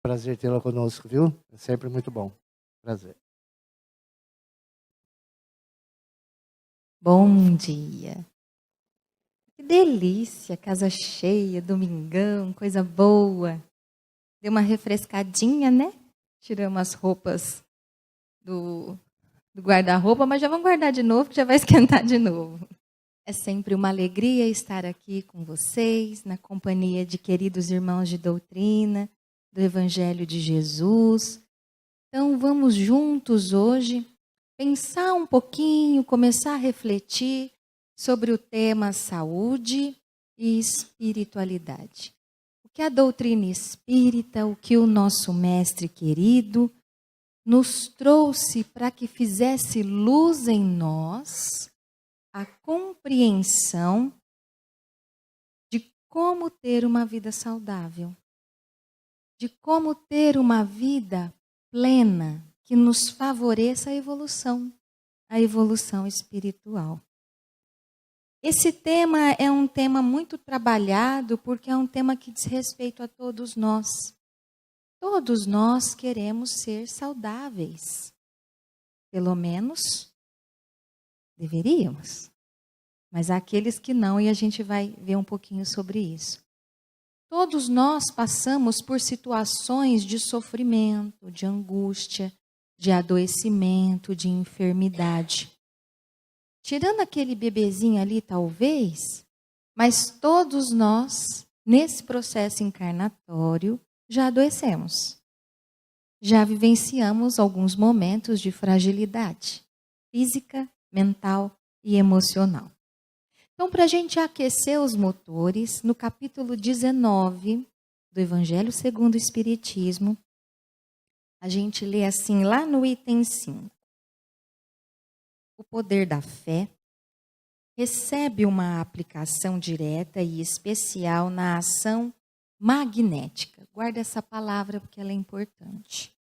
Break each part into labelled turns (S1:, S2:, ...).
S1: Prazer tê-la conosco, viu? É sempre muito bom. Prazer.
S2: Bom dia. Que delícia, casa cheia, domingão, coisa boa. Deu uma refrescadinha, né? Tiramos as roupas do guarda-roupa, mas já vamos guardar de novo, que já vai esquentar de novo. É sempre uma alegria estar aqui com vocês, na companhia de queridos irmãos de doutrina, do Evangelho de Jesus. Então, vamos juntos hoje pensar um pouquinho, começar a refletir sobre o tema saúde e espiritualidade. O que a doutrina espírita, o que o nosso mestre querido nos trouxe para que fizesse luz em nós a compreensão de como ter uma vida saudável, de como ter uma vida plena que nos favoreça a evolução espiritual. Esse tema é um tema muito trabalhado porque é um tema que diz respeito a todos nós. Todos nós queremos ser saudáveis. Pelo menos deveríamos. Mas há aqueles que não, e a gente vai ver um pouquinho sobre isso. Todos nós passamos por situações de sofrimento, de angústia, de adoecimento, de enfermidade. Tirando aquele bebezinho ali, talvez, mas todos nós, nesse processo encarnatório, já adoecemos. Já vivenciamos alguns momentos de fragilidade física, mental e emocional. Então, para a gente aquecer os motores, no capítulo 19 do Evangelho segundo o Espiritismo, a gente lê assim, lá no item 5. O poder da fé recebe uma aplicação direta e especial na ação magnética. Guarda essa palavra porque ela é importante.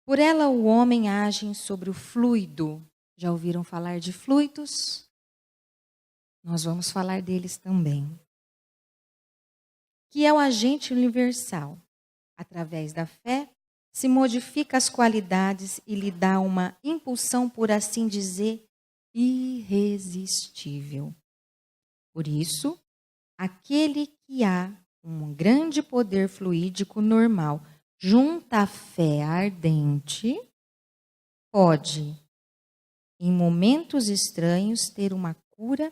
S2: Por ela, o homem age sobre o fluido. Já ouviram falar de fluidos? Nós vamos falar deles também. Que é o agente universal. Através da fé, se modifica as qualidades e lhe dá uma impulsão, por assim dizer, irresistível. Por isso, aquele que há um grande poder fluídico normal junta à fé ardente, pode, em momentos estranhos, ter uma cura.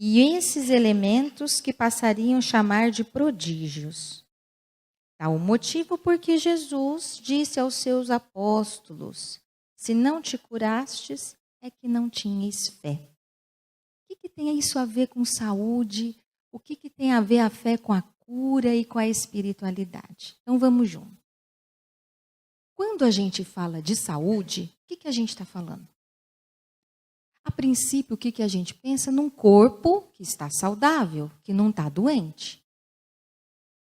S2: E esses elementos que passariam a chamar de prodígios. Tal o motivo porque Jesus disse aos seus apóstolos: se não te curastes, é que não tinhas fé. O que tem isso a ver com saúde? O que tem a ver a fé com a cura e com a espiritualidade? Então vamos juntos. Quando a gente fala de saúde, o que a gente está falando? A princípio, o que a gente pensa? Num corpo que está saudável, que não está doente.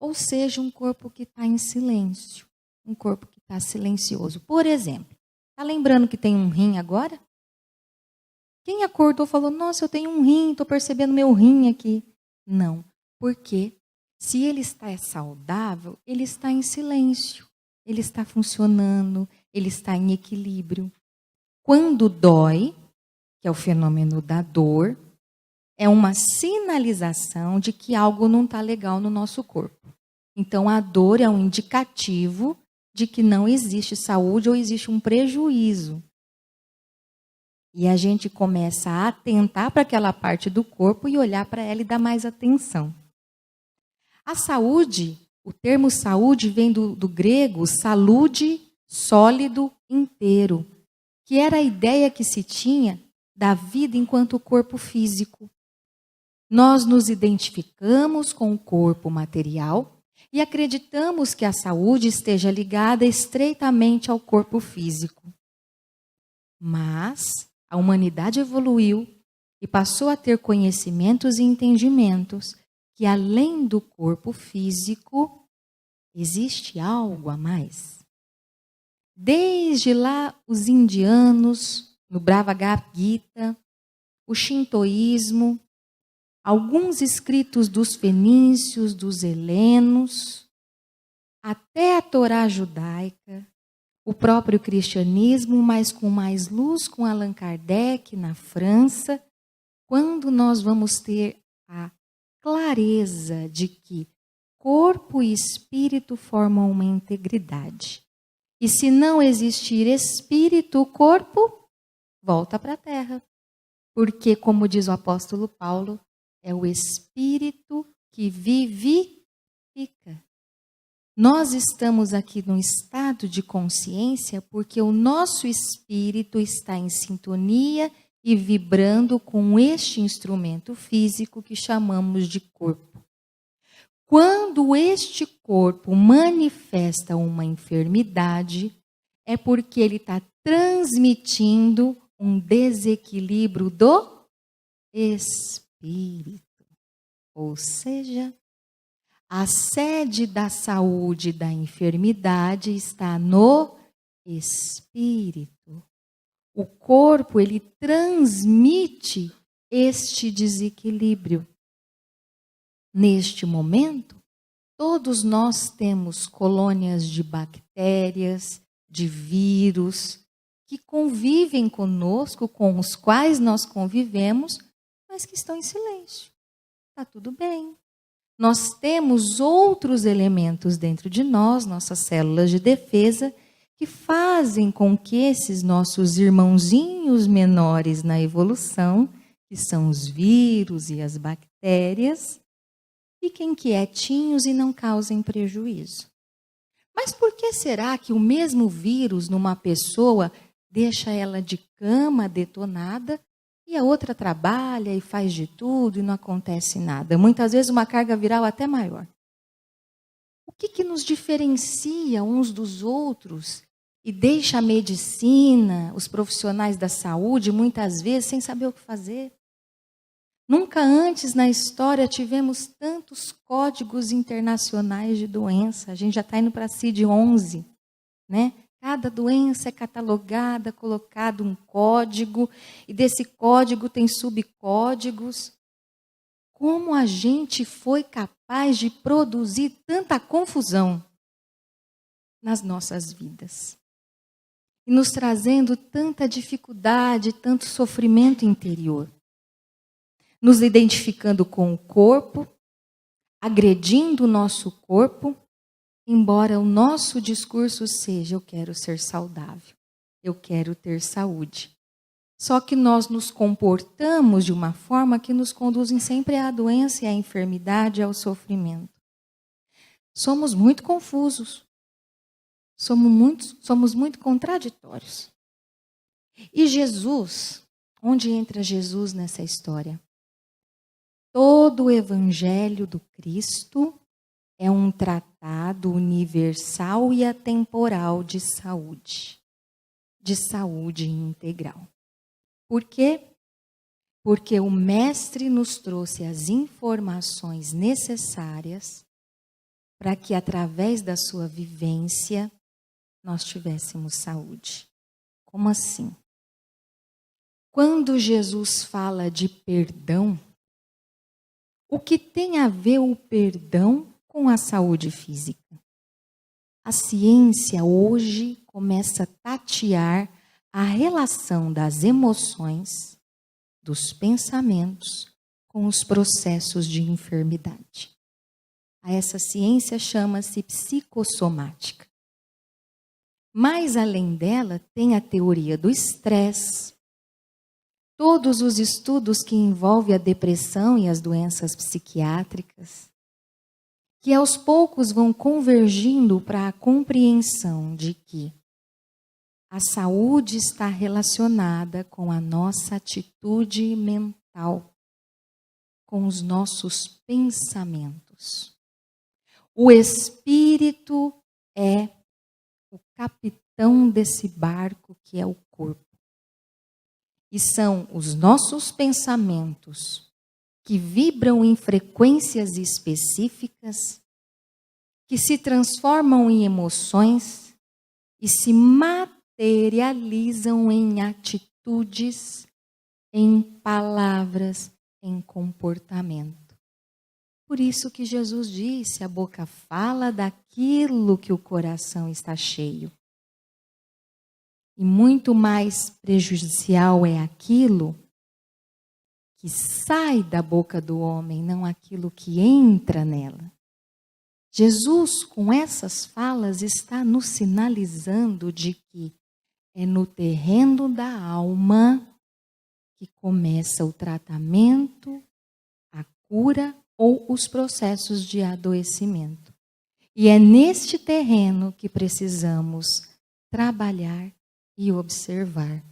S2: Ou seja, um corpo que está em silêncio, um corpo que está silencioso. Por exemplo, está lembrando que tem um rim agora? Quem acordou e falou, nossa, eu tenho um rim, estou percebendo meu rim aqui. Não, porque se ele está saudável, ele está em silêncio, ele está funcionando, ele está em equilíbrio. Quando dói, que é o fenômeno da dor, é uma sinalização de que algo não está legal no nosso corpo. Então, a dor é um indicativo de que não existe saúde ou existe um prejuízo. E a gente começa a atentar para aquela parte do corpo e olhar para ela e dar mais atenção. A saúde, o termo saúde vem do grego salude, sólido, inteiro, que era a ideia que se tinha da vida enquanto corpo físico. Nós nos identificamos com o corpo material e acreditamos que a saúde esteja ligada estreitamente ao corpo físico. Mas a humanidade evoluiu e passou a ter conhecimentos e entendimentos que, além do corpo físico, existe algo a mais. Desde lá, os indianos, no Bhagavad Gita, o shintoísmo, alguns escritos dos fenícios, dos helenos, até a Torá judaica, o próprio cristianismo, mas com mais luz, com Allan Kardec na França, quando nós vamos ter a clareza de que corpo e espírito formam uma integridade. E se não existir espírito, o corpo volta para a terra. Porque, como diz o apóstolo Paulo, é o espírito que vivifica. Nós estamos aqui num estado de consciência porque o nosso espírito está em sintonia e vibrando com este instrumento físico que chamamos de corpo. Quando este corpo manifesta uma enfermidade, é porque ele está transmitindo um desequilíbrio do espírito. Ou seja, a sede da saúde e da enfermidade está no espírito. O corpo, ele transmite este desequilíbrio. Neste momento, todos nós temos colônias de bactérias, de vírus, que convivem conosco, com os quais nós convivemos, mas que estão em silêncio. Está tudo bem. Nós temos outros elementos dentro de nós, nossas células de defesa, que fazem com que esses nossos irmãozinhos menores na evolução, que são os vírus e as bactérias, fiquem quietinhos e não causem prejuízo. Mas por que será que o mesmo vírus numa pessoa deixa ela de cama detonada e a outra trabalha e faz de tudo e não acontece nada? Muitas vezes uma carga viral até maior. O que nos diferencia uns dos outros e deixa a medicina, os profissionais da saúde, muitas vezes sem saber o que fazer? Nunca antes na história tivemos tantos códigos internacionais de doença. A gente já está indo para a CID-11, né? Cada doença é catalogada, colocado um código, e desse código tem subcódigos. Como a gente foi capaz de produzir tanta confusão nas nossas vidas? E nos trazendo tanta dificuldade, tanto sofrimento interior. Nos identificando com o corpo, agredindo o nosso corpo, embora o nosso discurso seja: eu quero ser saudável, eu quero ter saúde. Só que nós nos comportamos de uma forma que nos conduzem sempre à doença e à enfermidade, ao sofrimento. Somos muito confusos, somos muito contraditórios. E Jesus, onde entra Jesus nessa história? Todo o Evangelho do Cristo é um tratado universal e atemporal de saúde integral. Por quê? Porque o Mestre nos trouxe as informações necessárias para que, através da sua vivência, nós tivéssemos saúde. Como assim? Quando Jesus fala de perdão, o que tem a ver o perdão com a saúde física? A ciência hoje começa a tatear a relação das emoções, dos pensamentos, com os processos de enfermidade. Essa ciência chama-se psicossomática. Mais além dela, tem a teoria do estresse, todos os estudos que envolvem a depressão e as doenças psiquiátricas, que aos poucos vão convergindo para a compreensão de que a saúde está relacionada com a nossa atitude mental, com os nossos pensamentos. O espírito é o capitão desse barco que é o corpo. E são os nossos pensamentos que vibram em frequências específicas, que se transformam em emoções e se materializam em atitudes, em palavras, em comportamento. Por isso que Jesus disse, a boca fala daquilo que o coração está cheio. E muito mais prejudicial é aquilo que sai da boca do homem, não aquilo que entra nela. Jesus, com essas falas, está nos sinalizando de que é no terreno da alma que começa o tratamento, a cura ou os processos de adoecimento. E é neste terreno que precisamos trabalhar e observar.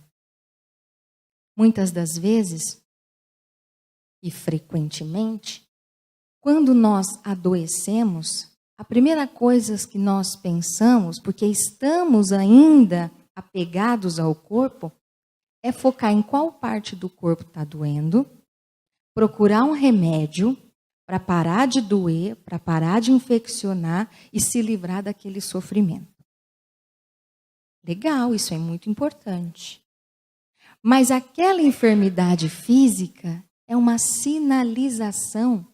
S2: Muitas das vezes, e frequentemente, quando nós adoecemos, a primeira coisa que nós pensamos, porque estamos ainda apegados ao corpo, é focar em qual parte do corpo está doendo, procurar um remédio para parar de doer, para parar de infeccionar e se livrar daquele sofrimento. Legal, isso é muito importante. Mas aquela enfermidade física é uma sinalização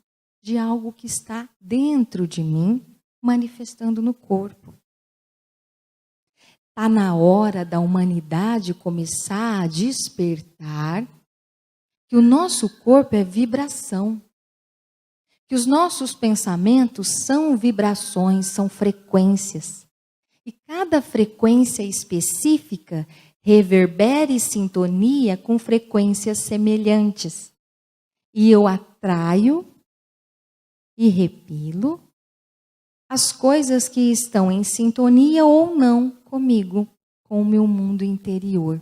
S2: de algo que está dentro de mim, manifestando no corpo. Está na hora da humanidade começar a despertar que o nosso corpo é vibração, que os nossos pensamentos são vibrações, são frequências. E cada frequência específica reverbera em sintonia com frequências semelhantes. E eu atraio e repilo as coisas que estão em sintonia ou não comigo, com o meu mundo interior.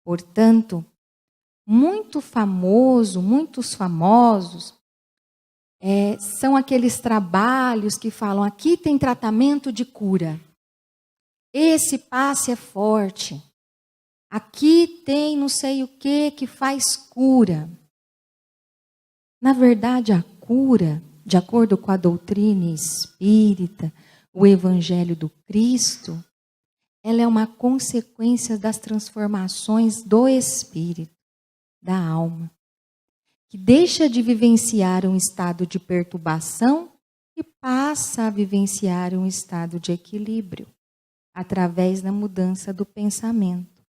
S2: Portanto, muitos famosos, são aqueles trabalhos que falam, aqui tem tratamento de cura. Esse passe é forte. Aqui tem não sei o que faz cura. Na verdade, a cura, de acordo com a doutrina espírita, o Evangelho do Cristo, ela é uma consequência das transformações do espírito, da alma, que deixa de vivenciar um estado de perturbação e passa a vivenciar um estado de equilíbrio, através da mudança do pensamento.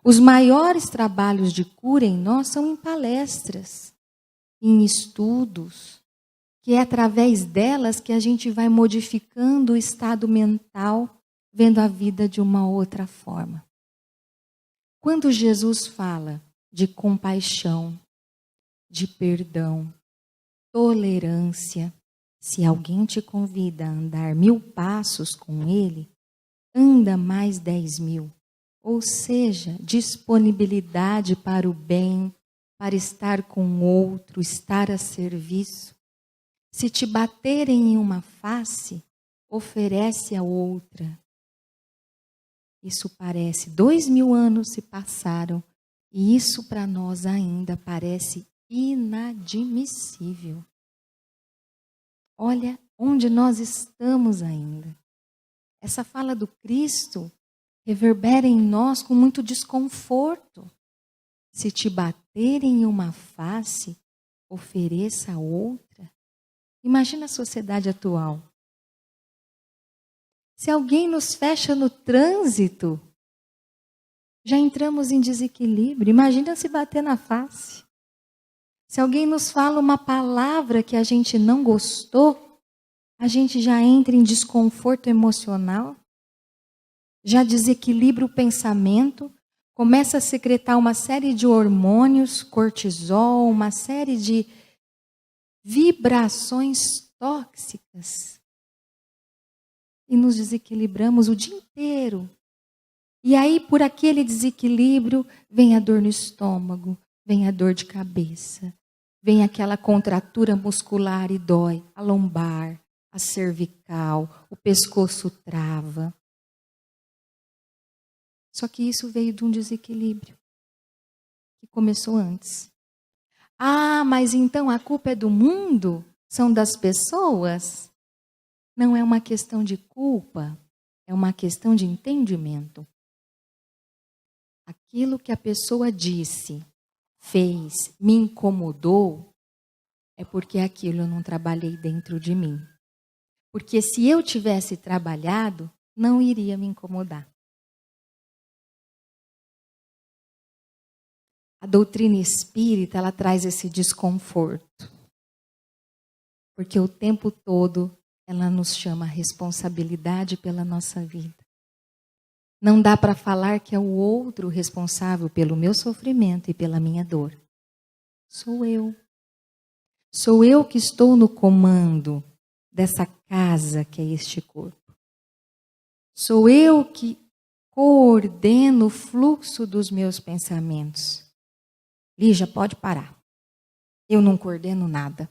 S2: Os maiores trabalhos de cura em nós são em palestras, em estudos, que é através delas que a gente vai modificando o estado mental, vendo a vida de uma outra forma. Quando Jesus fala de compaixão, de perdão, tolerância, se alguém te convida a andar 1000 passos com ele, anda mais 10.000. Ou seja, disponibilidade para o bem, para estar com o outro, estar a serviço. Se te baterem em uma face, oferece a outra. Isso parece, 2000 anos se passaram, e isso para nós ainda parece inadmissível. Olha onde nós estamos ainda. Essa fala do Cristo reverbera em nós com muito desconforto. Se te baterem em uma face, ofereça a outra. Imagina a sociedade atual. Se alguém nos fecha no trânsito, já entramos em desequilíbrio. Imagina se bater na face. Se alguém nos fala uma palavra que a gente não gostou, a gente já entra em desconforto emocional, já desequilibra o pensamento, começa a secretar uma série de hormônios, cortisol, uma série de vibrações tóxicas. E nos desequilibramos o dia inteiro. E aí, por aquele desequilíbrio, vem a dor no estômago, vem a dor de cabeça, vem aquela contratura muscular e dói, a lombar, a cervical, o pescoço trava. Só que isso veio de um desequilíbrio que começou antes. Ah, mas então a culpa é do mundo? São das pessoas? Não é uma questão de culpa, é uma questão de entendimento. Aquilo que a pessoa disse, fez, me incomodou, é porque aquilo eu não trabalhei dentro de mim. Porque se eu tivesse trabalhado, não iria me incomodar. A doutrina espírita, ela traz esse desconforto. Porque o tempo todo ela nos chama a responsabilidade pela nossa vida. Não dá para falar que é o outro responsável pelo meu sofrimento e pela minha dor. Sou eu. Sou eu que estou no comando dessa casa que é este corpo. Sou eu que coordeno o fluxo dos meus pensamentos. Lígia, pode parar. Eu não coordeno nada.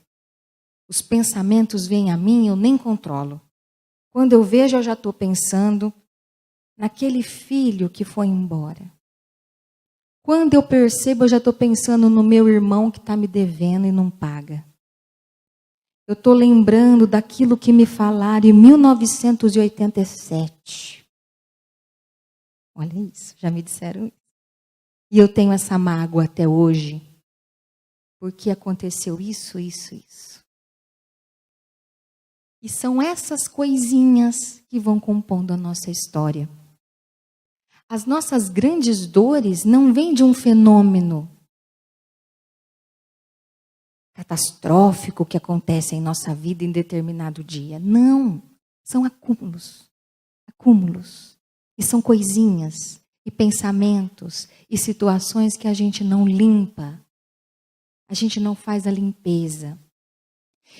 S2: Os pensamentos vêm a mim, eu nem controlo. Quando eu vejo, eu já estou pensando naquele filho que foi embora. Quando eu percebo, eu já estou pensando no meu irmão que está me devendo e não paga. Eu estou lembrando daquilo que me falaram em 1987. Olha isso, já me disseram isso. E eu tenho essa mágoa até hoje, porque aconteceu isso. E são essas coisinhas que vão compondo a nossa história. As nossas grandes dores não vêm de um fenômeno catastrófico que acontece em nossa vida em determinado dia. Não, são acúmulos. Acúmulos. E são coisinhas, e pensamentos, e situações que a gente não limpa. A gente não faz a limpeza.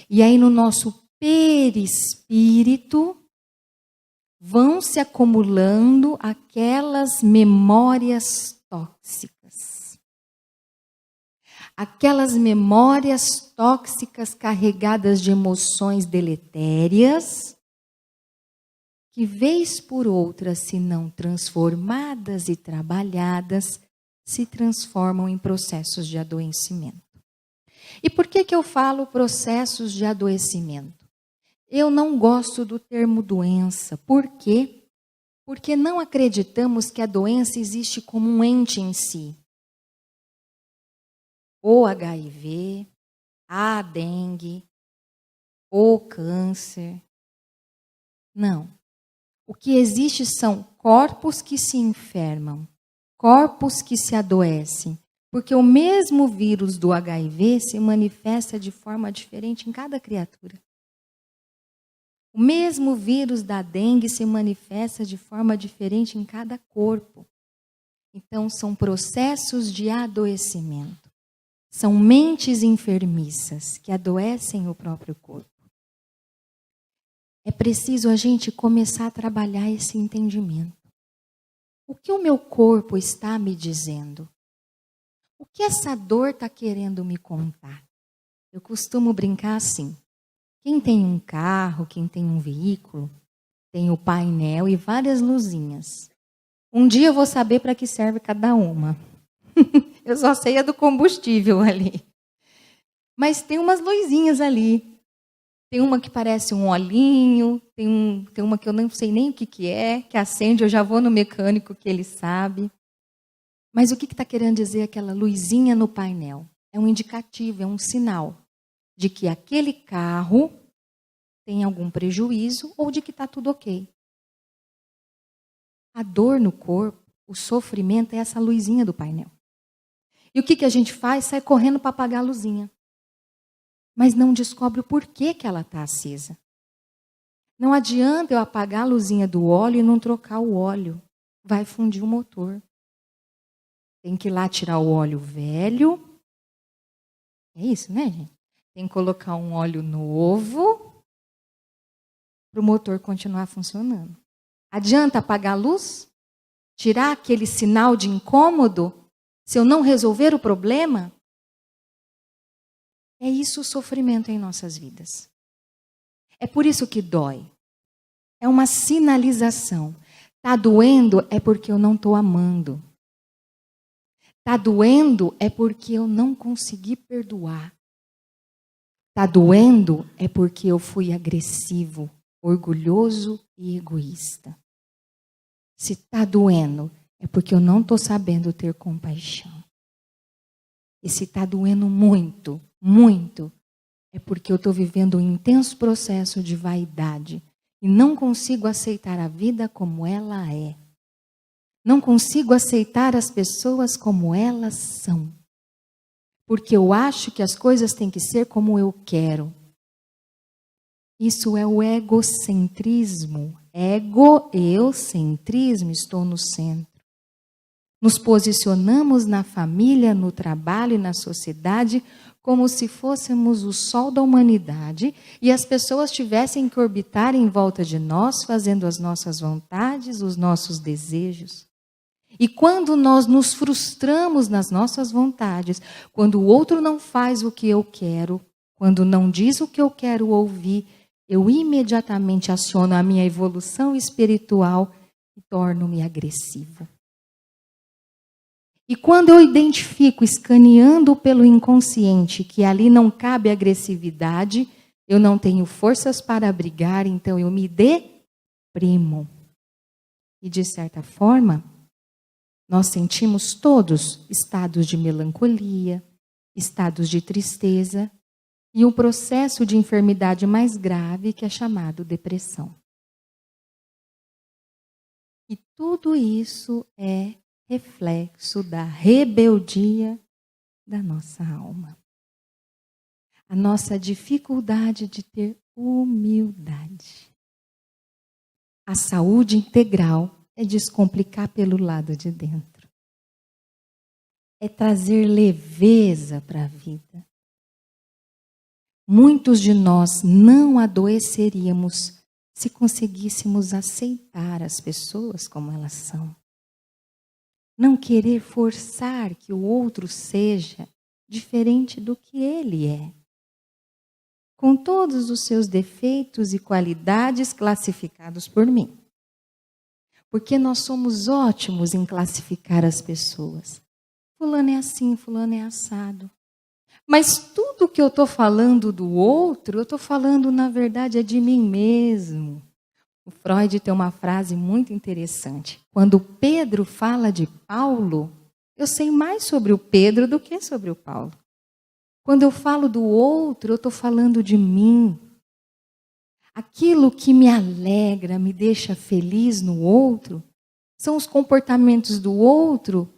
S2: E aí no nosso perispírito vão se acumulando aquelas memórias tóxicas. Aquelas memórias tóxicas carregadas de emoções deletérias, que vez por outra, se não transformadas e trabalhadas, se transformam em processos de adoecimento. E por que eu falo processos de adoecimento? Eu não gosto do termo doença. Por quê? Porque não acreditamos que a doença existe como um ente em si. Ou HIV, a dengue, ou câncer. Não. O que existe são corpos que se enfermam, corpos que se adoecem. Porque o mesmo vírus do HIV se manifesta de forma diferente em cada criatura. O mesmo vírus da dengue se manifesta de forma diferente em cada corpo. Então, são processos de adoecimento. São mentes enfermiças que adoecem o próprio corpo. É preciso a gente começar a trabalhar esse entendimento. O que o meu corpo está me dizendo? O que essa dor está querendo me contar? Eu costumo brincar assim. Quem tem um carro, quem tem um veículo, tem o painel e várias luzinhas. Um dia eu vou saber para que serve cada uma. Eu só sei a do combustível ali. Mas tem umas luzinhas ali. Tem uma que parece um olhinho, tem uma que eu não sei nem o que é, que acende, eu já vou no mecânico que ele sabe. Mas o que está querendo dizer aquela luzinha no painel? É um indicativo, é um sinal de que aquele carro tem algum prejuízo ou de que está tudo ok. A dor no corpo, o sofrimento é essa luzinha do painel. E o que a gente faz? Sai correndo para apagar a luzinha. Mas não descobre o porquê que ela está acesa. Não adianta eu apagar a luzinha do óleo e não trocar o óleo. Vai fundir o motor. Tem que ir lá tirar o óleo velho. É isso, né, gente? Tem que colocar um óleo novo para o motor continuar funcionando. Adianta apagar a luz? Tirar aquele sinal de incômodo? Se eu não resolver o problema? É isso o sofrimento em nossas vidas. É por isso que dói. É uma sinalização. Está doendo é porque eu não estou amando. Está doendo é porque eu não consegui perdoar. Está doendo é porque eu fui agressivo, orgulhoso e egoísta. Se está doendo é porque eu não estou sabendo ter compaixão. E se está doendo muito, muito, é porque eu estou vivendo um intenso processo de vaidade e não consigo aceitar a vida como ela é. Não consigo aceitar as pessoas como elas são. Porque eu acho que as coisas têm que ser como eu quero. Isso é o egocentrismo. Egocentrismo, estou no centro. Nos posicionamos na família, no trabalho e na sociedade como se fôssemos o sol da humanidade e as pessoas tivessem que orbitar em volta de nós, fazendo as nossas vontades, os nossos desejos. E quando nós nos frustramos nas nossas vontades, quando o outro não faz o que eu quero, quando não diz o que eu quero ouvir, eu imediatamente aciono a minha evolução espiritual e torno-me agressivo. E quando eu identifico, escaneando pelo inconsciente, que ali não cabe agressividade, eu não tenho forças para brigar, então eu me deprimo. E de certa forma, nós sentimos todos estados de melancolia, estados de tristeza e um processo de enfermidade mais grave que é chamado depressão. E tudo isso é reflexo da rebeldia da nossa alma. A nossa dificuldade de ter humildade. A saúde integral é descomplicar pelo lado de dentro. É trazer leveza para a vida. Muitos de nós não adoeceríamos se conseguíssemos aceitar as pessoas como elas são. Não querer forçar que o outro seja diferente do que ele é. Com todos os seus defeitos e qualidades classificados por mim. Porque nós somos ótimos em classificar as pessoas. Fulano é assim, fulano é assado. Mas tudo que eu estou falando do outro, eu estou falando, na verdade, é de mim mesmo. O Freud tem uma frase muito interessante. Quando Pedro fala de Paulo, eu sei mais sobre o Pedro do que sobre o Paulo. Quando eu falo do outro, eu estou falando de mim. Aquilo que me alegra, me deixa feliz no outro, são os comportamentos do outro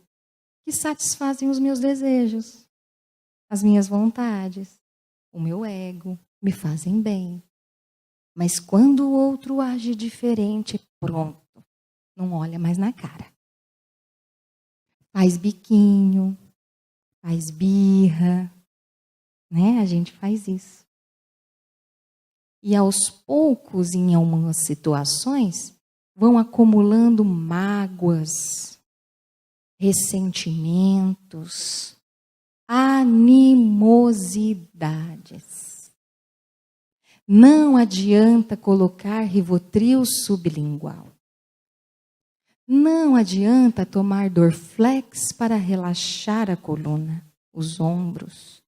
S2: que satisfazem os meus desejos, as minhas vontades, o meu ego, me fazem bem. Mas quando o outro age diferente, pronto, não olha mais na cara. Faz biquinho, faz birra, né? A gente faz isso. E aos poucos, em algumas situações, vão acumulando mágoas, ressentimentos, animosidades. Não adianta colocar Rivotril sublingual. Não adianta tomar Dorflex para relaxar a coluna, os ombros.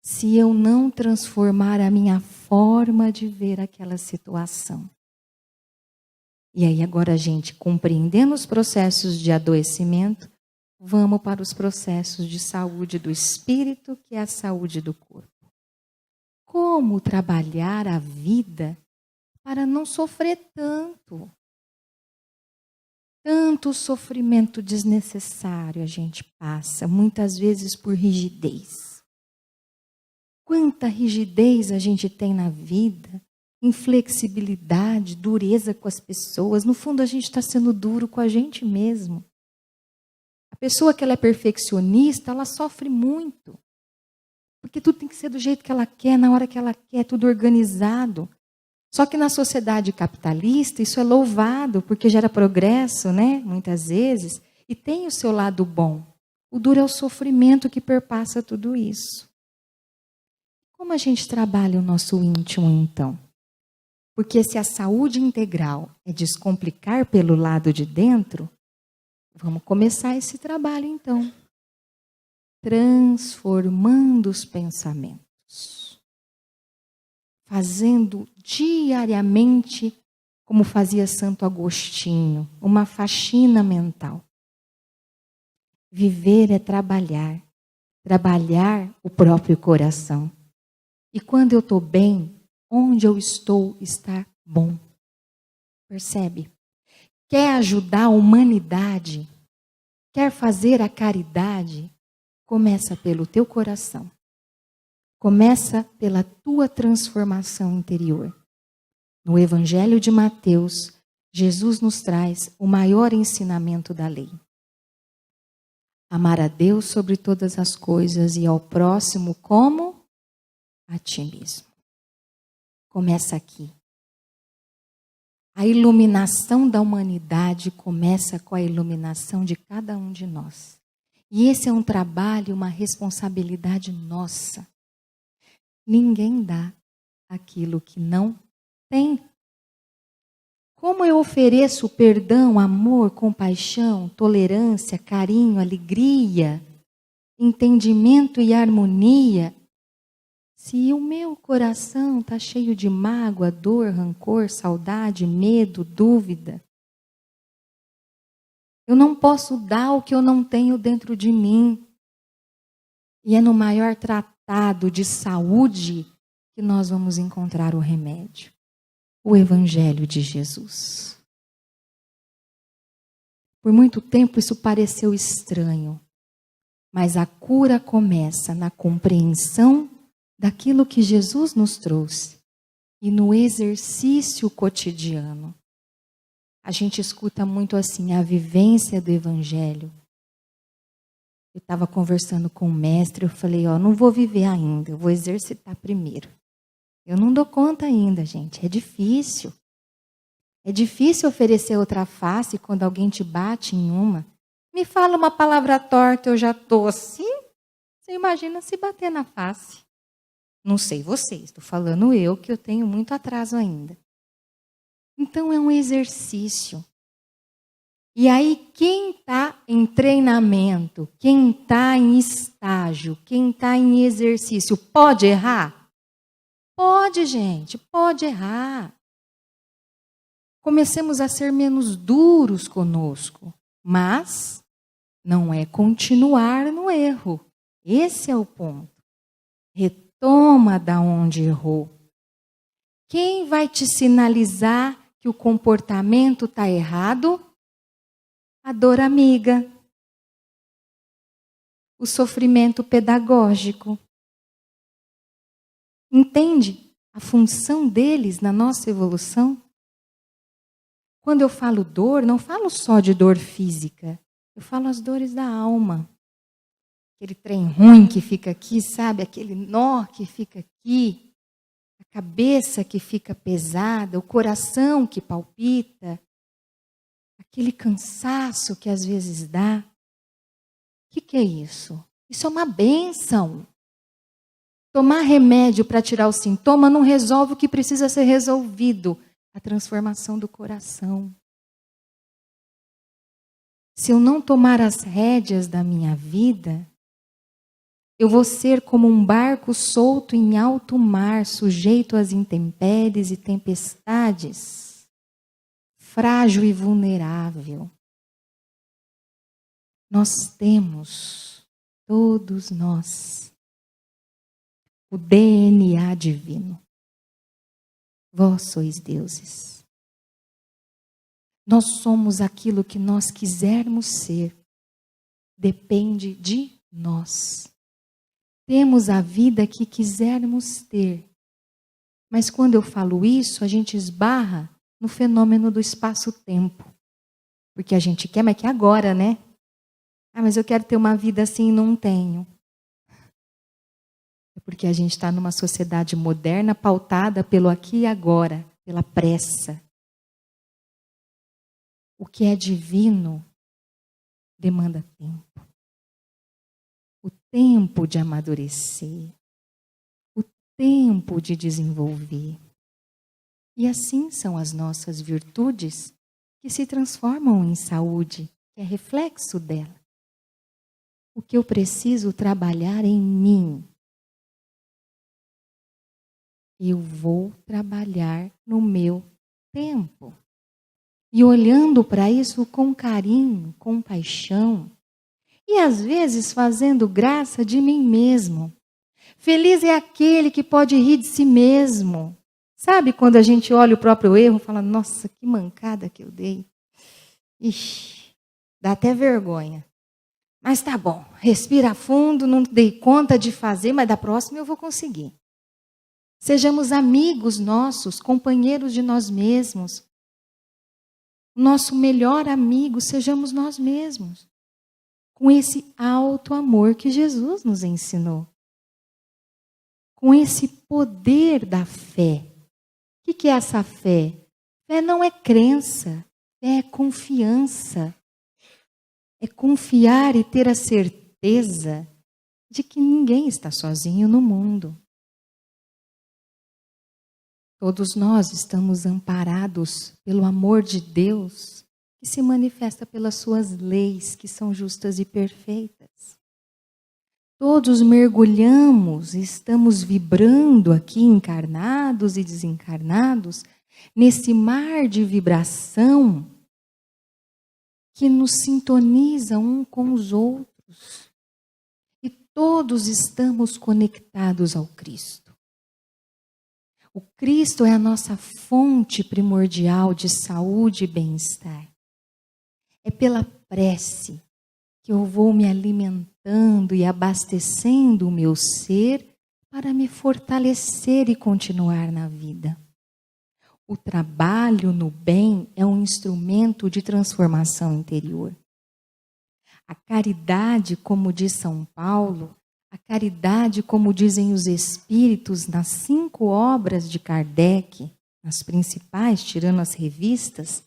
S2: Se eu não transformar a minha forma de ver aquela situação. E aí agora a gente, compreendendo os processos de adoecimento, vamos para os processos de saúde do espírito, que é a saúde do corpo. Como trabalhar a vida para não sofrer tanto? Tanto sofrimento desnecessário a gente passa, muitas vezes por rigidez. Quanta rigidez a gente tem na vida, inflexibilidade, dureza com as pessoas. No fundo, a gente está sendo duro com a gente mesmo. A pessoa que ela é perfeccionista, ela sofre muito. Porque tudo tem que ser do jeito que ela quer, na hora que ela quer, tudo organizado. Só que na sociedade capitalista isso é louvado, porque gera progresso, né? Muitas vezes, e tem o seu lado bom. O duro é o sofrimento que perpassa tudo isso. Como a gente trabalha o nosso íntimo, então? Porque se a saúde integral é descomplicar pelo lado de dentro, vamos começar esse trabalho, então. Transformando os pensamentos. Fazendo diariamente, como fazia Santo Agostinho, uma faxina mental. Viver é trabalhar. Trabalhar o próprio coração. E quando eu estou bem, onde eu estou está bom. Percebe? Quer ajudar a humanidade, quer fazer a caridade, começa pelo teu coração. Começa pela tua transformação interior. No Evangelho de Mateus, Jesus nos traz o maior ensinamento da lei. Amar a Deus sobre todas as coisas e ao próximo como a ti mesmo. Começa aqui. A iluminação da humanidade começa com a iluminação de cada um de nós. E esse é um trabalho, uma responsabilidade nossa. Ninguém dá aquilo que não tem. Como eu ofereço perdão, amor, compaixão, tolerância, carinho, alegria, entendimento e harmonia, se o meu coração está cheio de mágoa, dor, rancor, saudade, medo, dúvida, eu não posso dar o que eu não tenho dentro de mim. E é no maior tratado de saúde que nós vamos encontrar o remédio. O Evangelho de Jesus. Por muito tempo isso pareceu estranho, mas a cura começa na compreensão daquilo que Jesus nos trouxe e no exercício cotidiano. A gente escuta muito assim, a vivência do Evangelho. Eu estava conversando com o mestre, eu falei, não vou viver ainda, eu vou exercitar primeiro. Eu não dou conta ainda, gente, é difícil. É difícil oferecer outra face quando alguém te bate em uma. Me fala uma palavra torta, eu já estou assim. Você imagina se bater na face. Não sei vocês, estou falando eu que eu tenho muito atraso ainda. Então é um exercício. E aí quem está em treinamento, quem está em estágio, quem está em exercício, pode errar? Pode, gente, pode errar. Comecemos a ser menos duros conosco, mas não é continuar no erro. Esse é o ponto. Retoma da onde errou. Quem vai te sinalizar que o comportamento está errado? A dor amiga. O sofrimento pedagógico. Entende a função deles na nossa evolução? Quando eu falo dor, não falo só de dor física. Eu falo as dores da alma. Aquele trem ruim que fica aqui, sabe? Aquele nó que fica aqui. A cabeça que fica pesada, o coração que palpita. Aquele cansaço que às vezes dá. O que é isso? Isso é uma bênção. Tomar remédio para tirar o sintoma não resolve o que precisa ser resolvido. A transformação do coração. Se eu não tomar as rédeas da minha vida, eu vou ser como um barco solto em alto mar, sujeito às intempéries e tempestades, frágil e vulnerável. Nós temos, todos nós, o DNA divino. Vós sois deuses. Nós somos aquilo que nós quisermos ser. Depende de nós. Temos a vida que quisermos ter. Mas quando eu falo isso, a gente esbarra no fenômeno do espaço-tempo. Porque a gente quer, mas que agora, né? Mas eu quero ter uma vida assim e não tenho. É porque a gente está numa sociedade moderna pautada pelo aqui e agora, pela pressa. O que é divino demanda tempo. O tempo de amadurecer. O tempo de desenvolver. E assim são as nossas virtudes que se transformam em saúde, que é reflexo dela. O que eu preciso trabalhar em mim. Eu vou trabalhar no meu tempo. E olhando para isso com carinho, com paixão. E às vezes fazendo graça de mim mesmo. Feliz é aquele que pode rir de si mesmo. Sabe quando a gente olha o próprio erro e fala, nossa, que mancada que eu dei. Ixi, dá até vergonha. Mas tá bom, respira fundo, não dei conta de fazer, mas da próxima eu vou conseguir. Sejamos amigos nossos, companheiros de nós mesmos. O nosso melhor amigo sejamos nós mesmos. Com esse alto amor que Jesus nos ensinou. Com esse poder da fé. O que é essa fé? Fé não é crença, fé é confiança. É confiar e ter a certeza de que ninguém está sozinho no mundo. Todos nós estamos amparados pelo amor de Deus, que se manifesta pelas suas leis, que são justas e perfeitas. Todos mergulhamos e estamos vibrando aqui, encarnados e desencarnados, nesse mar de vibração que nos sintoniza um com os outros. E todos estamos conectados ao Cristo. O Cristo é a nossa fonte primordial de saúde e bem-estar. É pela prece que eu vou me alimentando e abastecendo o meu ser para me fortalecer e continuar na vida. O trabalho no bem é um instrumento de transformação interior. A caridade, como diz São Paulo, a caridade, como dizem os espíritos nas 5 obras de Kardec, as principais, tirando as revistas,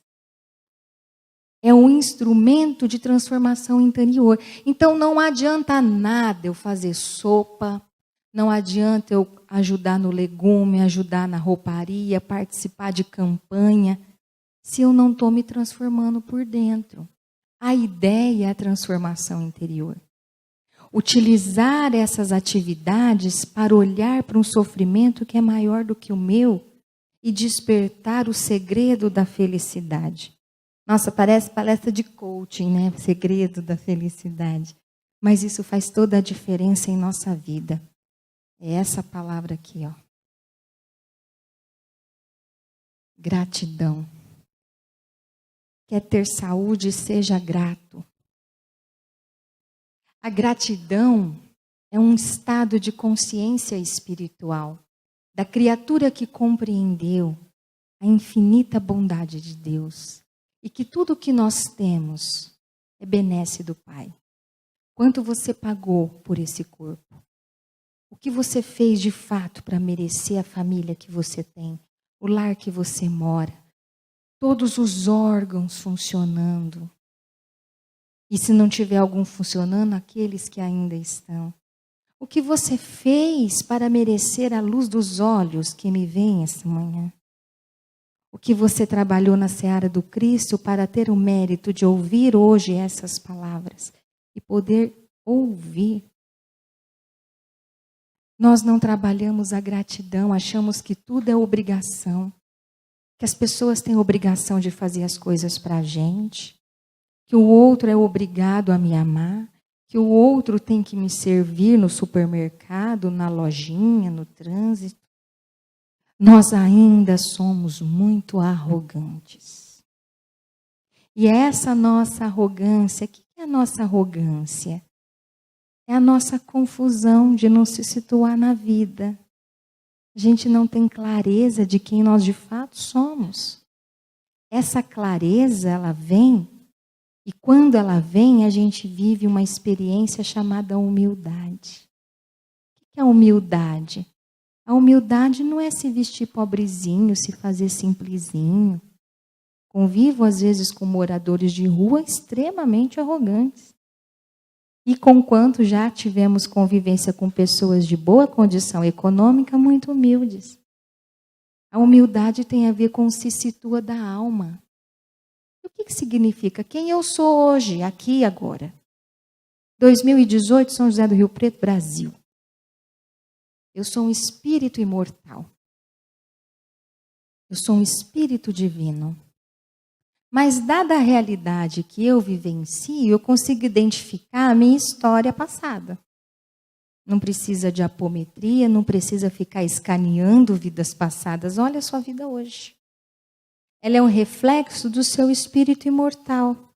S2: é um instrumento de transformação interior. Então não adianta nada eu fazer sopa, não adianta eu ajudar no legume, ajudar na rouparia, participar de campanha, se eu não estou me transformando por dentro. A ideia é a transformação interior. Utilizar essas atividades para olhar para um sofrimento que é maior do que o meu e despertar o segredo da felicidade. Nossa, parece palestra de coaching, né? Segredo da felicidade. Mas isso faz toda a diferença em nossa vida. É essa palavra aqui, ó. Gratidão. Quer ter saúde, seja grato. A gratidão é um estado de consciência espiritual da criatura que compreendeu a infinita bondade de Deus e que tudo o que nós temos é benesse do Pai. Quanto você pagou por esse corpo? O que você fez de fato para merecer a família que você tem, o lar que você mora, todos os órgãos funcionando? E se não tiver algum funcionando, aqueles que ainda estão. O que você fez para merecer a luz dos olhos que me vem esta manhã? O que você trabalhou na seara do Cristo para ter o mérito de ouvir hoje essas palavras e poder ouvir? Nós não trabalhamos a gratidão, achamos que tudo é obrigação, que as pessoas têm obrigação de fazer as coisas para a gente, que o outro é obrigado a me amar, que o outro tem que me servir no supermercado, na lojinha, no trânsito. Nós ainda somos muito arrogantes. E essa nossa arrogância, o que é a nossa arrogância? É a nossa confusão de não se situar na vida. A gente não tem clareza de quem nós de fato somos. Essa clareza, ela vem, e quando ela vem, a gente vive uma experiência chamada humildade. O que é a humildade? A humildade não é se vestir pobrezinho, se fazer simplesinho. Convivo, às vezes, com moradores de rua extremamente arrogantes. E conquanto já tivemos convivência com pessoas de boa condição econômica, muito humildes. A humildade tem a ver com o se situa da alma. O que significa? Quem eu sou hoje, aqui e agora? 2018, São José do Rio Preto, Brasil. Eu sou um espírito imortal. Eu sou um espírito divino. Mas, dada a realidade que eu vivencio, eu consigo identificar a minha história passada. Não precisa de apometria, não precisa ficar escaneando vidas passadas. Olha a sua vida hoje. Ela é um reflexo do seu espírito imortal,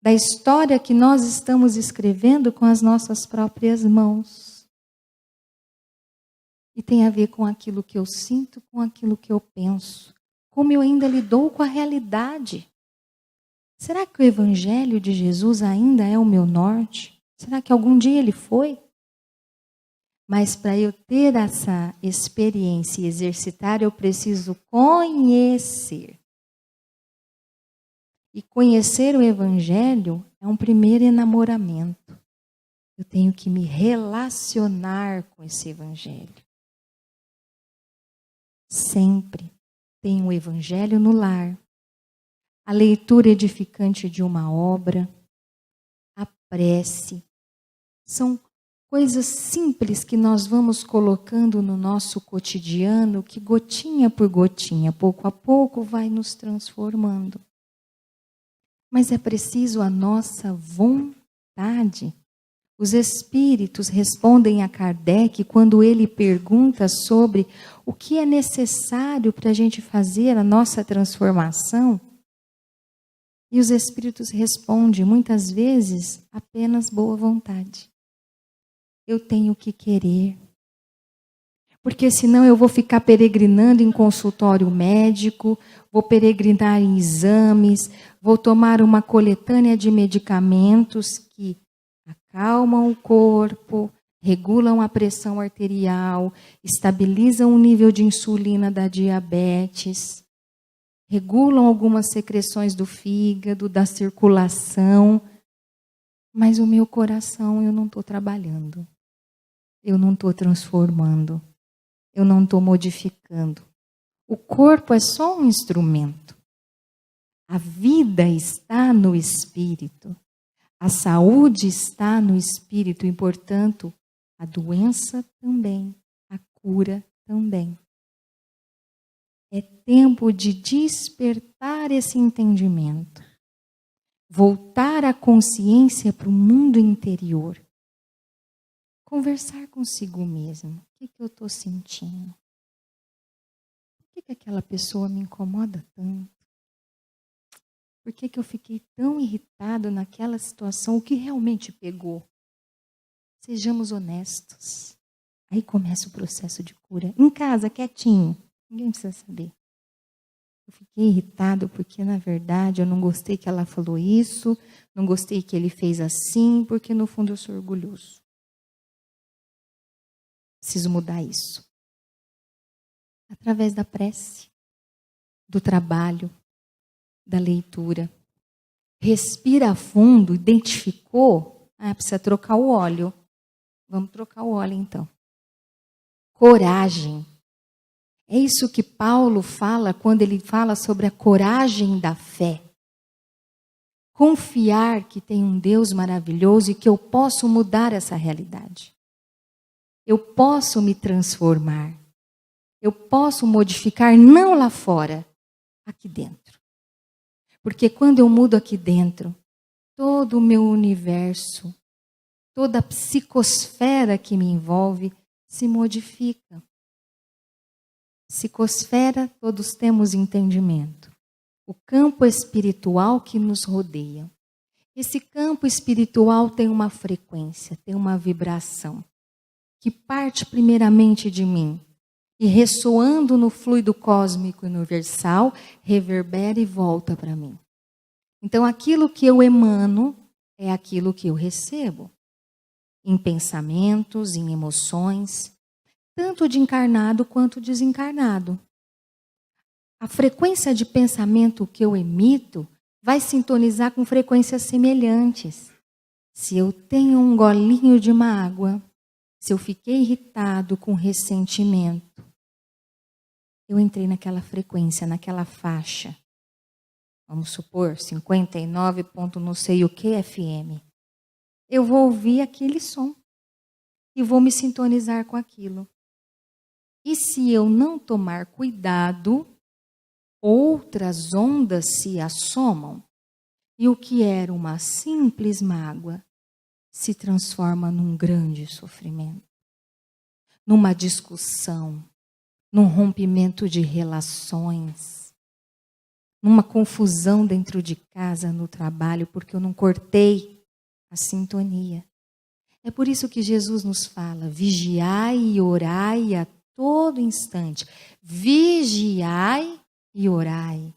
S2: da história que nós estamos escrevendo com as nossas próprias mãos. E tem a ver com aquilo que eu sinto, com aquilo que eu penso. Como eu ainda lido com a realidade. Será que o Evangelho de Jesus ainda é o meu norte? Será que algum dia ele foi? Mas para eu ter essa experiência e exercitar, eu preciso conhecer. E conhecer o Evangelho é um primeiro enamoramento. Eu tenho que me relacionar com esse Evangelho. Sempre tem um Evangelho no lar. A leitura edificante de uma obra, a prece. São coisas simples que nós vamos colocando no nosso cotidiano, que gotinha por gotinha, pouco a pouco, vai nos transformando. Mas é preciso a nossa vontade. Os espíritos respondem a Kardec quando ele pergunta sobre o que é necessário para a gente fazer a nossa transformação. E os espíritos respondem, muitas vezes, apenas boa vontade. Eu tenho que querer. Porque senão eu vou ficar peregrinando em consultório médico, vou peregrinar em exames, vou tomar uma coletânea de medicamentos que acalmam o corpo, regulam a pressão arterial, estabilizam o nível de insulina da diabetes, regulam algumas secreções do fígado, da circulação, mas o meu coração eu não estou trabalhando, eu não estou transformando, eu não estou modificando. O corpo é só um instrumento. A vida está no espírito. A saúde está no espírito e, portanto, a doença também, a cura também. É tempo de despertar esse entendimento. Voltar a consciência para o mundo interior. Conversar consigo mesmo. O que eu estou sentindo? Por que aquela pessoa me incomoda tanto? Por que eu fiquei tão irritado naquela situação? O que realmente pegou? Sejamos honestos. Aí começa o processo de cura. Em casa, quietinho. Ninguém precisa saber. Eu fiquei irritado porque, na verdade, eu não gostei que ela falou isso, não gostei que ele fez assim, porque, no fundo, eu sou orgulhoso. Preciso mudar isso. Através da prece, do trabalho, da leitura. Respira fundo, identificou? Precisa trocar o óleo. Vamos trocar o óleo, então. Coragem. É isso que Paulo fala quando ele fala sobre a coragem da fé. Confiar que tem um Deus maravilhoso e que eu posso mudar essa realidade. Eu posso me transformar. Eu posso modificar não lá fora, aqui dentro. Porque quando eu mudo aqui dentro, todo o meu universo, toda a psicosfera que me envolve se modifica. Psicosfera, todos temos entendimento. O campo espiritual que nos rodeia. Esse campo espiritual tem uma frequência, tem uma vibração, que parte primeiramente de mim e ressoando no fluido cósmico universal, reverbera e volta para mim. Então, aquilo que eu emano é aquilo que eu recebo. Em pensamentos, em emoções, tanto de encarnado quanto desencarnado. A frequência de pensamento que eu emito vai sintonizar com frequências semelhantes. Se eu tenho um golinho de uma água, se eu fiquei irritado com ressentimento, eu entrei naquela frequência, naquela faixa. Vamos supor, 59 ponto não sei o que FM. Eu vou ouvir aquele som e vou me sintonizar com aquilo. E se eu não tomar cuidado, outras ondas se assomam. E o que era uma simples mágoa se transforma num grande sofrimento, numa discussão, num rompimento de relações, numa confusão dentro de casa, no trabalho, porque eu não cortei a sintonia. É por isso que Jesus nos fala: vigiai e orai a todo instante. Vigiai e orai.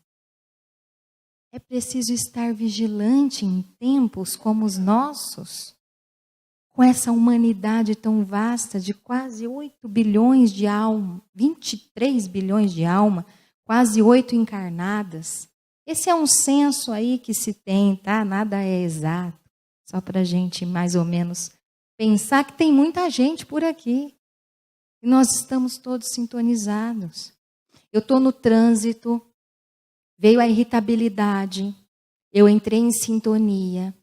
S2: É preciso estar vigilante em tempos como os nossos, com essa humanidade tão vasta de quase 8 bilhões de almas, 23 bilhões de almas, quase 8 encarnadas. Esse é um censo aí que se tem, tá? Nada é exato. Só para a gente mais ou menos pensar que tem muita gente por aqui. E nós estamos todos sintonizados. Eu estou no trânsito, veio a irritabilidade, eu entrei em sintonia.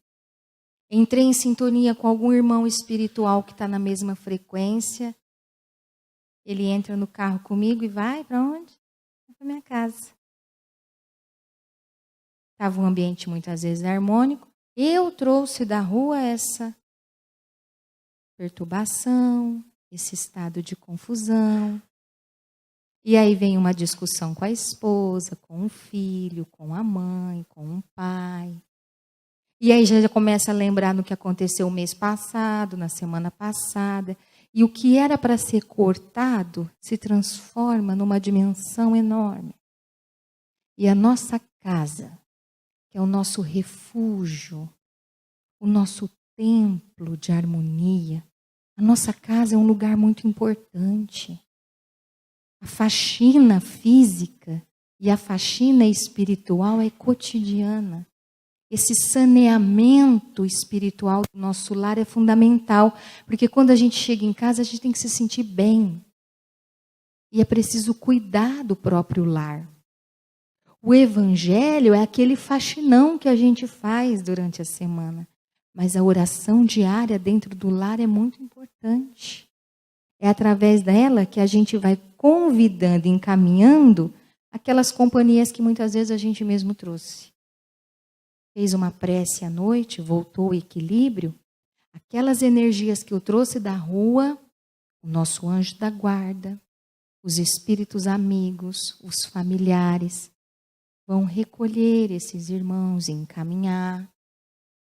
S2: Entrei em sintonia com algum irmão espiritual que está na mesma frequência. Ele entra no carro comigo e vai para onde? Para minha casa. Estava um ambiente muitas vezes harmônico. Eu trouxe da rua essa perturbação, esse estado de confusão. E aí vem uma discussão com a esposa, com o filho, com a mãe, com o pai. E aí já começa a lembrar no que aconteceu o mês passado, na semana passada. E o que era para ser cortado se transforma numa dimensão enorme. E a nossa casa, que é o nosso refúgio, o nosso templo de harmonia, a nossa casa é um lugar muito importante. A faxina física e a faxina espiritual é cotidiana. Esse saneamento espiritual do nosso lar é fundamental, porque quando a gente chega em casa, a gente tem que se sentir bem. E é preciso cuidar do próprio lar. O evangelho é aquele faxinão que a gente faz durante a semana. Mas a oração diária dentro do lar é muito importante. É através dela que a gente vai convidando, encaminhando aquelas companhias que muitas vezes a gente mesmo trouxe. Fez uma prece à noite, voltou ao equilíbrio, aquelas energias que eu trouxe da rua, o nosso anjo da guarda, os espíritos amigos, os familiares, vão recolher esses irmãos e encaminhar,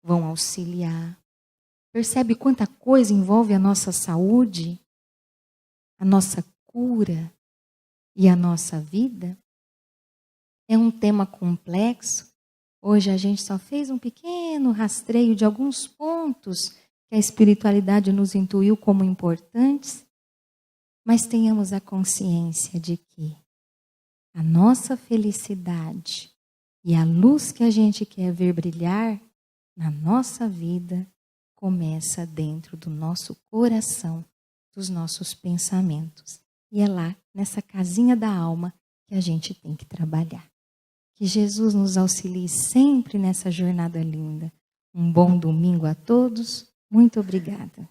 S2: vão auxiliar. Percebe quanta coisa envolve a nossa saúde, a nossa cura e a nossa vida? É um tema complexo. Hoje a gente só fez um pequeno rastreio de alguns pontos que a espiritualidade nos intuiu como importantes, mas tenhamos a consciência de que a nossa felicidade e a luz que a gente quer ver brilhar na nossa vida começa dentro do nosso coração, dos nossos pensamentos. E é lá, nessa casinha da alma, que a gente tem que trabalhar. Que Jesus nos auxilie sempre nessa jornada linda. Um bom domingo a todos. Muito obrigada.